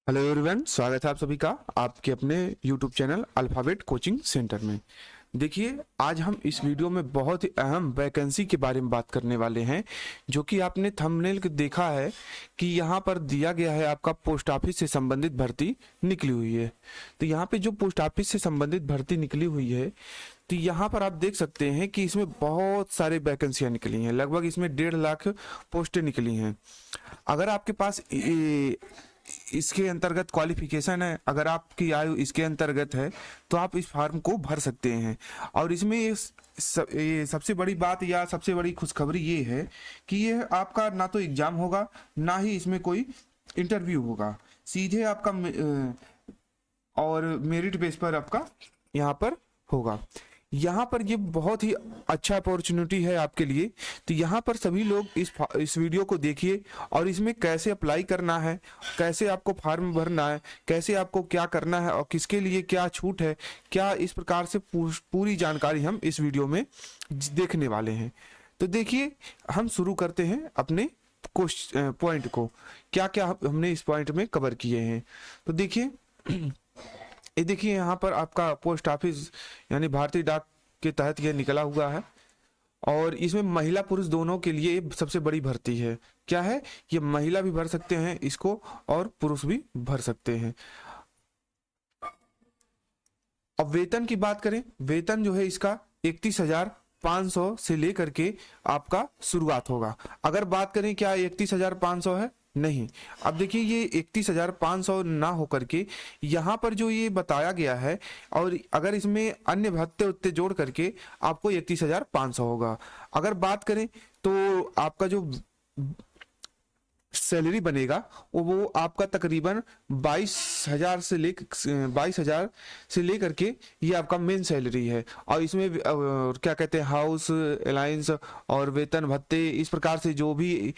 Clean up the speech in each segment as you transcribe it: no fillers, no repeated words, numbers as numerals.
Hello everyone, स्वागत है आप सभी का आपके अपने YouTube channel alphabet coaching centre में। देखिए, आज हम इस वीडियो में बहुत ही अहम वैकेंसी के बारे में बात करने वाले हैं, जो कि आपने थंबनेल के देखा है कि यहाँ पर दिया गया है आपका पोस्ट ऑफिस से संबंधित भर्ती निकली हुई है। तो यहाँ पे जो पोस्ट ऑफिस से संबंधित भर्ती निकली हुई है, तो यहाँ पर आप देख सकते हैं कि इसमें बहुत सारे वैकेंसियाँ निकली हैं। लगभग इसमें 1.5 लाख पोस्टें निकली हैं। अगर आपके पास इसके अंतर्गत क्वालिफिकेशन है, अगर आपकी आयु इसके अंतर्गत है, तो आप इस फॉर्म को भर सकते हैं। और इसमें ये सबसे बड़ी बात या सबसे बड़ी खुशखबरी ये है कि ये आपका ना तो एग्जाम होगा, ना ही इसमें कोई इंटरव्यू होगा। सीधे आपका और मेरिट बेस पर आपका यहाँ पर होगा। यहाँ पर ये बहुत ही अच्छा अपॉर्चुनिटी है आपके लिए। तो यहाँ पर सभी लोग इस वीडियो को देखिए और इसमें कैसे अप्लाई करना है, कैसे आपको फॉर्म भरना है, कैसे आपको क्या करना है और किसके लिए क्या छूट है, क्या इस प्रकार से पूरी जानकारी हम इस वीडियो में देखने वाले हैं। तो देखिए, हम शुरू करते हैं अपने पॉइंट को, क्या क्या हमने इस पॉइंट में कवर किए हैं। तो देखिए, ये देखिए यहाँ पर आपका पोस्ट ऑफिस यानी भारतीय डाक के तहत ये निकला हुआ है और इसमें महिला पुरुष दोनों के लिए सबसे बड़ी भर्ती है। क्या है ये? महिला भी भर सकते हैं इसको और पुरुष भी भर सकते हैं। अब वेतन की बात करें, वेतन जो है इसका 31,500 से लेकर के आपका शुरुआत होगा। अगर बात करें क्या 31,500 है? नहीं। अब देखिए, ये 31,500 ना होकर के यहाँ पर जो ये बताया गया है, और अगर इसमें अन्य भत्ते उत्ते जोड़ करके आपको 31,500 होगा। अगर बात करें तो आपका जो सैलरी बनेगा वो आपका तकरीबन 22,000 से लेकर के ये आपका मेन सैलरी है। और इसमें क्या कहते हैं, हाउस अलायंस और वेतन भत्ते इस प्रकार से जो भी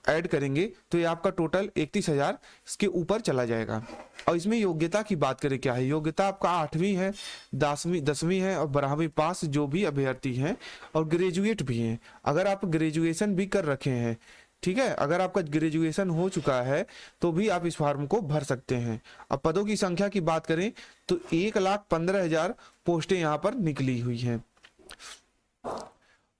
ऐड करेंगे तो ये आपका टोटल 31,000 के ऊपर चला जाएगा। और इसमें योग्यता की बात करें, क्या है योग्यता? आपका 8वीं है, 10वीं है और 12वीं पास जो भी अभ्यर्थी हैं, और ग्रेजुएट भी हैं। अगर आप ग्रेजुएशन भी कर रखे हैं, ठीक है, अगर आपका ग्रेजुएशन हो चुका है तो भी आप इस फॉर्म को भर सकते हैं। अब पदों की संख्या की बात करें तो 1,15,000 पोस्टें यहाँ पर निकली हुई हैं।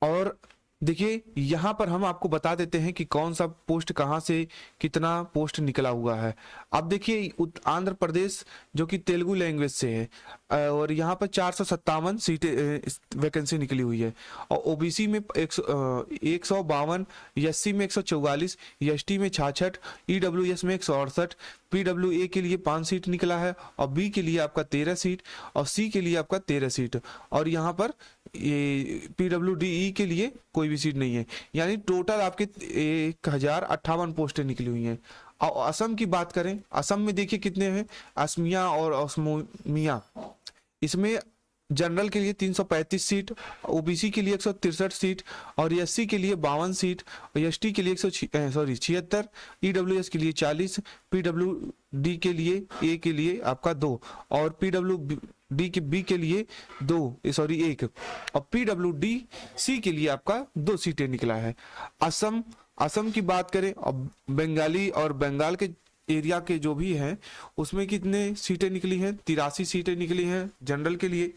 और देखिए, यहाँ पर हम आपको बता देते हैं कि कौन सा पोस्ट कहाँ से कितना पोस्ट निकला हुआ है। अब देखिए, आंध्र प्रदेश जो कि तेलुगु लैंग्वेज से है, और यहाँ पर 457 सीटें वैकेंसी निकली हुई है। और ओबीसी में 152, एससी में 144, एसटी में 66, ईडब्ल्यूएस में 168, पीडब्ल्यूए के लिए 5 सीट निकला है, और बी के लिए आपका 13 सीट, और सी के लिए आपका 13 सीट, और यहाँ पर ये पीडब्ल्यूडीई के लिए कोई भी सीट नहीं है। यानी टोटल आपके 1,058 पोस्टें निकली हुई हैं। और असम की बात करें, असम में देखिए कितने हैं, असमिया और ओस्मिया। इसमें जनरल के लिए 335 सीट, ओबीसी के लिए 163 सीट, और एससी के लिए 52 सीट, और एसटी के लिए 76, ईडब्ल्यूएस के लिए 40, पीडब्ल्यूडी के लिए ए के लिए आपका 2, और पीडब्ल्यूडी के बी के लिए 1, और पीडब्ल्यूडी सी के लिए आपका 2 सीटें निकला है। असम की बात करें, और बंगाली और बंगाल के एरिया के जो भी हैं उसमें कितने सीटें निकली हैं? 83 सीटें निकली हैं जनरल के लिए,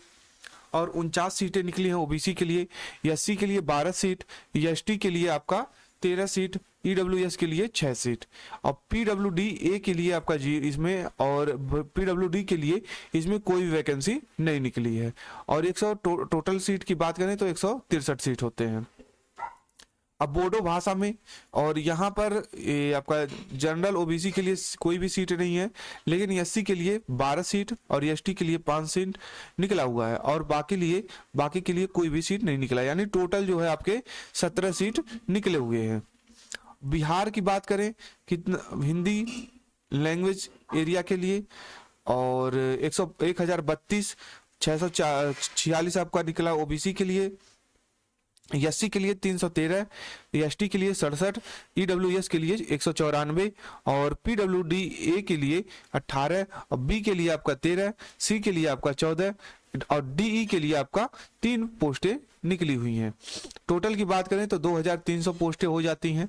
और 49 सीटें निकली हैं ओबीसी के लिए, एससी के लिए 12 सीट, एसटी के लिए आपका 13 सीट, ईडब्ल्यूएस के लिए 6 सीट, और पीडब्ल्यूडी ए के लिए आपका इसमें, और पीडब्ल्यूडी के लिए इसमें कोई भी वैकेंसी नहीं निकली है। और 100 टोटल सीट की बात करें तो 163 सीट होते हैं। अब बोडो भाषा में, और यहाँ पर ये आपका जनरल ओबीसी के लिए कोई भी सीट नहीं है, लेकिन एससी के लिए 12 सीट और एसटी के लिए 5 सीट निकला हुआ है, और बाकी के लिए कोई भी सीट नहीं निकला। यानी टोटल जो है आपके 17 सीट निकले हुए हैं। बिहार की बात करें, कितना हिंदी लैंग्वेज एरिया के लिए, और 1,032, 646 आपका निकला ओबीसी के लिए, एससी के लिए 313, एसटी के लिए 67, ईडब्ल्यूएस के लिए 194, और पीडब्ल्यूडी ए के लिए 18, और बी के लिए आपका 13, सी के लिए आपका 14, और डीई के लिए आपका 3 पोस्टें निकली हुई हैं। टोटल की बात करें तो 2,300 पोस्टें हो जाती हैं।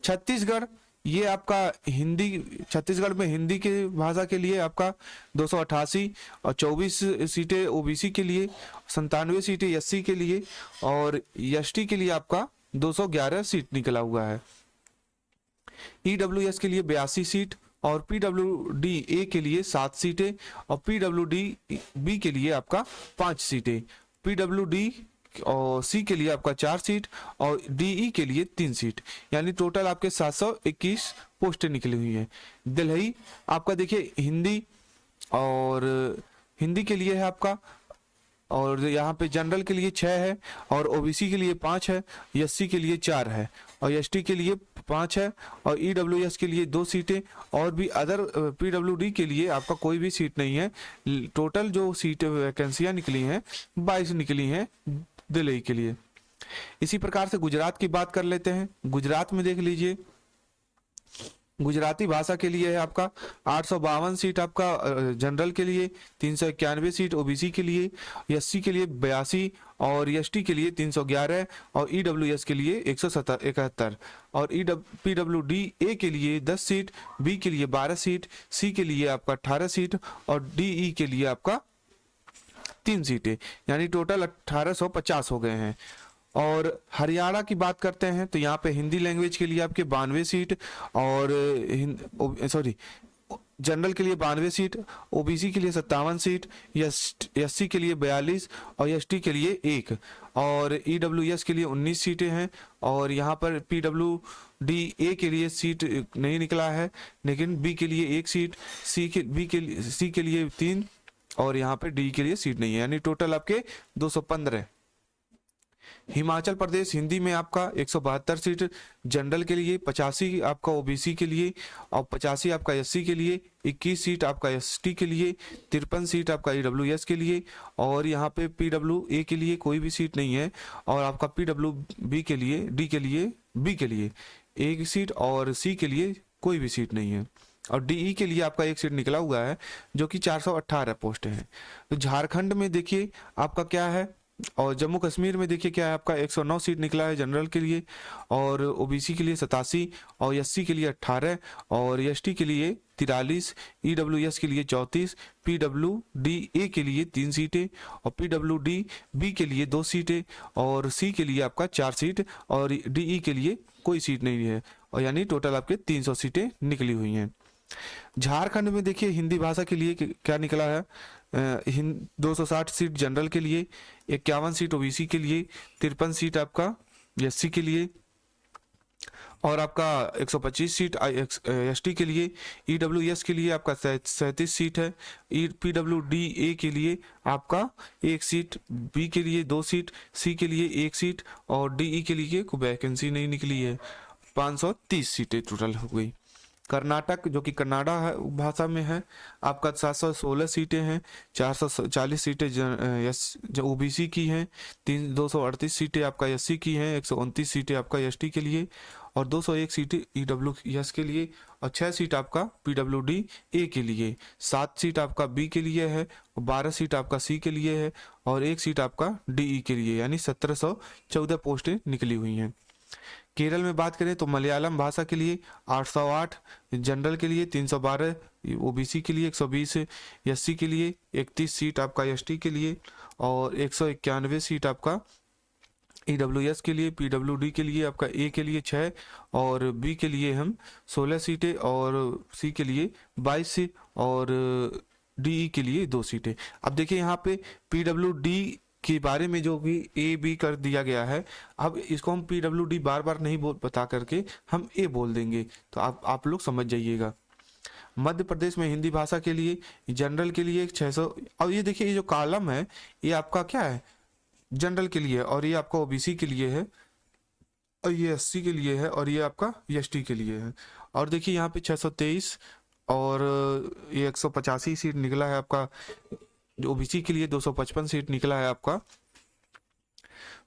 छत्तीसगढ़ ये आपका हिंदी, छत्तीसगढ़ में हिंदी के भाषा के लिए आपका 288 और 24 सीटें ओबीसी के लिए, 97 सीटें एससी के लिए और एसटी के लिए आपका 211 सीट निकला हुआ है। ईडब्ल्यूएस के लिए 82 सीट और पीडब्ल्यूडी ए के लिए 7 सीटें और पीडब्ल्यूडी बी के लिए आपका 5 सीटें, पीडब्ल्यूडी और सी के लिए आपका 4 सीट और डीई के लिए 3 सीट, यानी टोटल आपके 721 पोस्टें निकली हुई हैं। दिल्ली आपका देखिए हिंदी और हिंदी के लिए है आपका, और यहाँ पे जनरल के लिए 6 है और ओबीसी के लिए 5 है, एससी के लिए 4 है और एसटी के लिए 5 है और ईडब्ल्यूएस के लिए 2 सीटें और भी अदर पीडब्ल्यूडी के लिए आपका कोई भी सीट नहीं है। टोटल जो सीट वैकेंसियां निकली हैं 22 निकली हैं दिल्ली के लिए। इसी प्रकार से गुजरात की बात कर लेते हैं। गुजरात में देख लीजिए, गुजराती भाषा के लिए है आपका 852 सीट आपका जनरल के लिए, 391 सीट ओबीसी के लिए, एससी के लिए 82 और एसटी के लिए 311 और ईडब्ल्यूएस के लिए 171 और पीडब्ल्यूडी ए के लिए 10 सीट, बी के लिए 12 सीट, सी के लिए आपका 18 सीट और डीई के लिए आपका 3 सीटें, यानी टोटल 1850 हो गए हैं। और हरियाणा की बात करते हैं तो यहाँ पे हिंदी लैंग्वेज के लिए आपके 92 सीट और जनरल के लिए 92 सीट, ओबीसी के लिए 57 सीट, एससी के लिए 42 और एसटी के लिए 1 और ईडब्ल्यूएस के लिए 19 सीटें हैं और यहाँ पर पीडब्ल्यूडी ए के लिए सीट नहीं निकला है, लेकिन बी के लिए 1 सीट, सी के लिए 3 और यहाँ पे डी के लिए सीट नहीं है, यानी टोटल आपके 215। हिमाचल प्रदेश हिंदी में आपका 172 सीट जनरल के लिए, 85 आपका ओबीसी के लिए और 85 आपका एससी के लिए, 21 सीट आपका एसटी के लिए, 53 सीट आपका ईडब्ल्यूएस के लिए और यहाँ पे पीडब्ल्यू ए के लिए कोई भी सीट नहीं है और आपका पीडब्ल्यू बी के लिए, डी के लिए, बी के लिए 1 सीट और सी के लिए कोई भी सीट नहीं है और डीई के लिए आपका 1 सीट निकला हुआ है जो कि 418 पोस्ट है। तो झारखंड में देखिए आपका क्या है और जम्मू कश्मीर में देखिए क्या है, आपका 109 सीट निकला है जनरल के लिए और ओबीसी के लिए 87 और एससी के लिए 18 और एसटी के लिए 43, ईडब्ल्यूएस के लिए 34, पीडब्ल्यूडी ए के लिए 3 सीटें और पीडब्ल्यूडी बी के लिए 2 सीटें और सी के लिए आपका 4 सीट और डीई के लिए कोई सीट नहीं है और यानी टोटल आपके 300 सीटें निकली हुई हैं। झारखंड में देखिए हिंदी भाषा के लिए क्या निकला है, 260 सीट जनरल के लिए, 51 सीट ओबीसी के लिए, 53 सीट आपका एससी के लिए और आपका 125 सीट एसटी के लिए, ईडब्ल्यूएस के लिए आपका 37 सीट है, पीडब्ल्यूडी ए के लिए आपका 1 सीट, बी के लिए 2 सीट, सी के लिए 1 सीट और डीई के लिए कोई वैकेंसी नहीं निकली है। 530 सीटें टोटल हो गई। कर्नाटक जो कि कन्नाडा भाषा में है आपका 716 सीटें हैं, 440 सीटें जो ओबीसी की हैं, 238 सीटें आपका एससी की हैं, 129 सीटें आपका एसटी के लिए और 201 सीटें ईडब्ल्यूएस के लिए और 6 सीट आपका पीडब्ल्यूडी ए के लिए, 7 सीट आपका बी के लिए है, 12 सीट आपका सी के लिए है और 1 सीट आपका डीई के लिए, यानी 1714 पोस्टें निकली हुई हैं। केरल में बात करें तो मलयालम भाषा के लिए 808, जनरल के लिए 312, ओबीसी के लिए 120, एससी के लिए 31 सीट आपका एसटी के लिए और 191 सीट आपका ईडब्ल्यूएस के लिए, पीडब्ल्यूडी के लिए आपका ए के लिए 6 और बी के लिए हम 16 सीटें और सी के लिए 22 और डीई के लिए 2 सीटें। अब देखिए यहाँ पे पीडब्ल्यूडी के बारे में जो भी ए बी कर दिया गया है, अब इसको हम पीडब्ल्यूडी बार बार नहीं बता करके हम ए बोल देंगे, तो आप लोग समझ जाइएगा। मध्य प्रदेश में हिंदी भाषा के लिए जनरल के लिए 600 और ये देखिए ये जो कॉलम है ये आपका क्या है जनरल के लिए और ये आपका ओबीसी के लिए है और ये एससी के लिए है और ये आपका एसटी के लिए है और देखिए यहाँ पे 623 और ये 185 सीट निकला है आपका ओबीसी के लिए, 255 सीट निकला है आपका,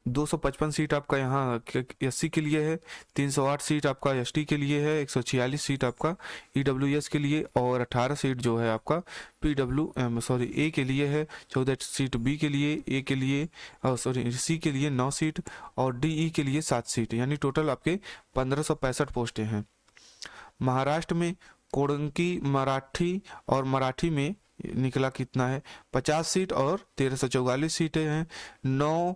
255 सीट आपका यहाँ एससी के लिए है, 308 सीट आपका एसटी के लिए है, 146 सीट आपका ईडब्ल्यूएस के लिए और 18 सीट जो है आपका ए के लिए है, 14 सीट बी के लिए, ए के लिए सी के लिए 9 सीट और डीई के लिए 7 सीट, यानी टोटल आपके 1565 पोस्टें हैं। महाराष्ट्र में कोडंकी मराठी और मराठी में निकला कितना है 50 सीट और 1344 सीटें हैं। 9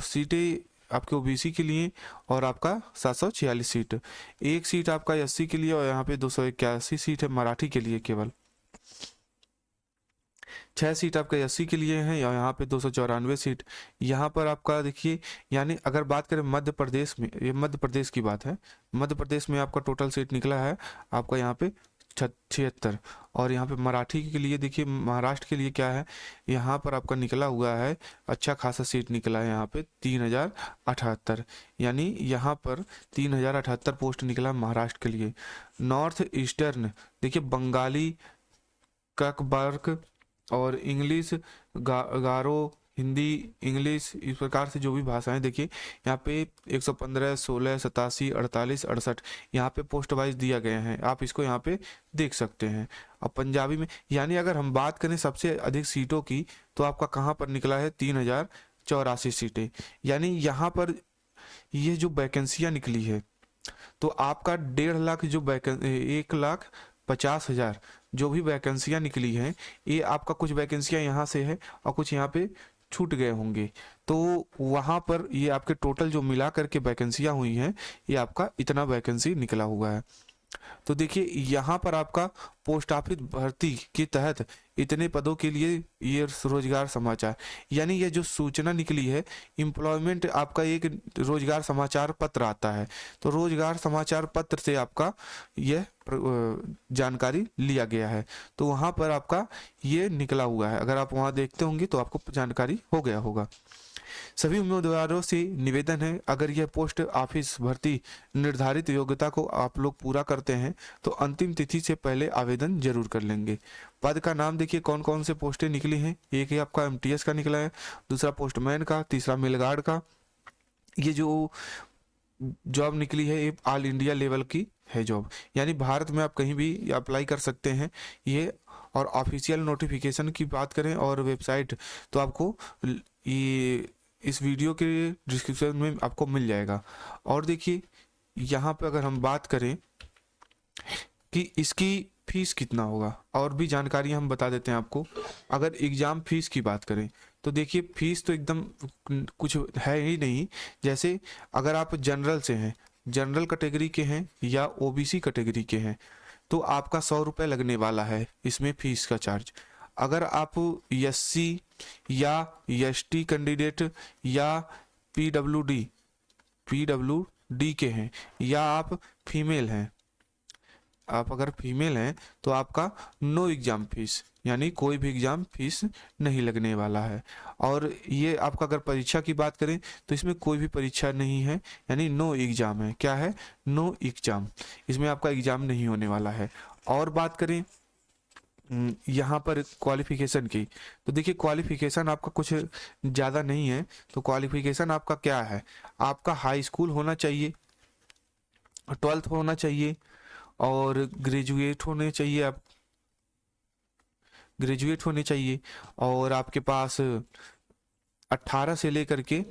सीटें आपके ओबीसी के लिए और आपका 746 सीट। एक सीट आपका एससी के लिए और यहाँ पे 281 सीट है मराठी के लिए केवल। 6 सीट आपका एससी के लिए है और यहाँ पे 294 सीट। यहाँ पर आपका देखिए, यानी अगर बात करें मध्य प्रदेश में, ये मध्य प्रदेश की बात है, मध्य प्रदेश में आपका टोटल सीट निकला है आपका यहाँ पे 76। और यहाँ पे मराठी के लिए देखिए, महाराष्ट्र के लिए क्या है, यहाँ पर आपका निकला हुआ है अच्छा खासा सीट निकला है यहाँ पे 3078, यानी यहाँ पर 3078 पोस्ट निकला महाराष्ट्र के लिए। नॉर्थ ईस्टर्न देखिए, बंगाली, ककबर्ग और इंग्लिश, गारो, हिंदी, इंग्लिश, इस प्रकार से जो भी भाषाएं देखिए यहाँ पे 115, 16, 87, 48, 68 यहाँ पे पोस्ट वाइज दिया गया है, आप इसको यहाँ पे देख सकते हैं। अब पंजाबी में, यानी अगर हम बात करें सबसे अधिक सीटों की, तो आपका कहाँ पर निकला है 3084 सीटें। यानी यहाँ पर ये जो वैकेंसियाँ निकली है, तो आपका 1.5 लाख जो 1,50,000 जो भी वैकेंसियां निकली हैं, ये आपका कुछ वैकेंसियां यहाँ से है और कुछ यहाँ पे छूट गए होंगे, तो वहाँ पर ये आपके टोटल जो मिला करके वैकेंसियां हुई हैं, ये आपका इतना वैकेंसी निकला हुआ है। तो देखिए यहाँ पर आपका पोस्ट ऑफिस भर्ती के तहत इतने पदों के लिए ये रोजगार समाचार, यानी ये जो सूचना निकली है, एम्प्लॉयमेंट आपका एक रोजगार समाचार पत्र आता है, तो रोजगार समाचार पत्र से आपका यह जानकारी लिया गया है, तो वहाँ पर आपका ये निकला हुआ है। अगर आप वहाँ देखते होंगे तो आपको जानकारी हो गया होगा। सभी उम्मीदवारों से निवेदन है, अगर यह पोस्ट ऑफिस भर्ती निर्धारित योग्यता को आप लोग पूरा करते हैं तो अंतिम तिथि से पहले आवेदन जरूर कर लेंगे। पद का नाम देखिए कौन कौन से पोस्टें निकली हैं, एक है आपका एमटीएस का निकला है, दूसरा पोस्टमैन का, तीसरा मेलगार्ड का। ये जो जॉब निकली है ये ऑल इंडिया लेवल की है जॉब, यानी भारत में आप कहीं भी अप्लाई कर सकते हैं ये। और ऑफिशियल नोटिफिकेशन की बात करें और वेबसाइट, तो आपको ये इस वीडियो के डिस्क्रिप्शन में आपको मिल जाएगा। और देखिए यहाँ पे अगर हम बात करें कि इसकी फीस कितना होगा, और भी जानकारी हम बता देते हैं आपको। अगर एग्ज़ाम फीस की बात करें तो देखिए फीस तो एकदम कुछ है ही नहीं। जैसे अगर आप जनरल से हैं, जनरल कैटेगरी के हैं या ओबीसी कैटेगरी के हैं, तो आपका 100 रुपये लगने वाला है इसमें फीस का चार्ज। अगर आप एससी या एसटी कैंडिडेट या पीडब्ल्यूडी के हैं, या आप फीमेल हैं, आप अगर फीमेल हैं तो आपका नो एग्ज़ाम फीस, यानी कोई भी एग्ज़ाम फीस नहीं लगने वाला है। और ये आपका अगर परीक्षा की बात करें तो इसमें कोई भी परीक्षा नहीं है, यानी नो एग्ज़ाम है। क्या है? नो एग्ज़ाम, इसमें आपका एग्ज़ाम नहीं होने वाला है। और बात करें यहाँ पर क्वालिफिकेशन की, तो देखिए क्वालिफिकेशन आपका कुछ ज़्यादा नहीं है। तो क्वालिफिकेशन आपका क्या है, आपका हाई स्कूल होना चाहिए, 12th होना चाहिए और ग्रेजुएट होने चाहिए, आप ग्रेजुएट होने चाहिए। और आपके पास 18 से लेकर के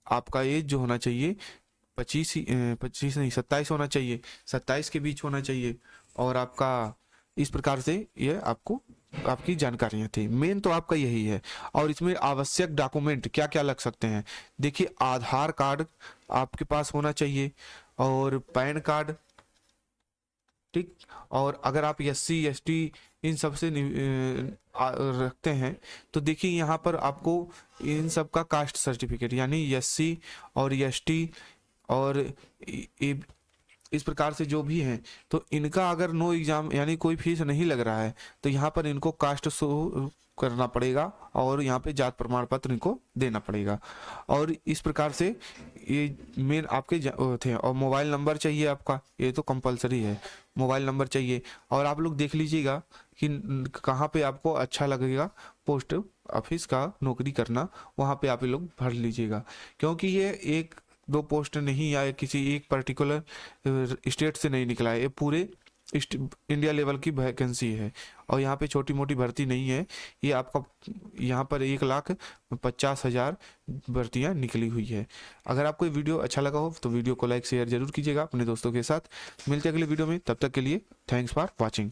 आपका एज जो होना चाहिए 25 नहीं 27 होना चाहिए, 27 के बीच होना चाहिए। और आपका इस प्रकार से ये आपको आपकी जानकारियां थी, मेन तो आपका यही है। और इसमें आवश्यक डॉक्यूमेंट क्या क्या लग सकते हैं, देखिए आधार कार्ड आपके पास होना चाहिए और पैन कार्ड, ठीक। और अगर आप एससी एसटी इन सब से रखते हैं तो देखिए यहाँ पर आपको इन सब का कास्ट सर्टिफिकेट, यानी एससी और एसटी और इस प्रकार से जो भी हैं, तो इनका अगर नो एग्ज़ाम यानी कोई फीस नहीं लग रहा है तो यहाँ पर इनको कास्ट शो करना पड़ेगा और यहाँ पे जात प्रमाण पत्र इनको देना पड़ेगा। और इस प्रकार से ये मेन आपके थे। और मोबाइल नंबर चाहिए आपका, ये तो कंपलसरी है, मोबाइल नंबर चाहिए। और आप लोग देख लीजिएगा कि कहाँ पे आपको अच्छा लगेगा पोस्ट ऑफिस का नौकरी करना, वहाँ पे आप लोग भर लीजिएगा। क्योंकि ये एक दो पोस्ट नहीं या किसी एक पर्टिकुलर स्टेट से नहीं निकला है, ये पूरे इंडिया लेवल की वैकेंसी है और यहाँ पे छोटी मोटी भर्ती नहीं है। ये आपका यहाँ पर 1,50,000 भर्तियाँ निकली हुई है। अगर आपको ये वीडियो अच्छा लगा हो तो वीडियो को लाइक शेयर जरूर कीजिएगा अपने दोस्तों के साथ। मिलते हैं अगले वीडियो में, तब तक के लिए थैंक्स फॉर वॉचिंग।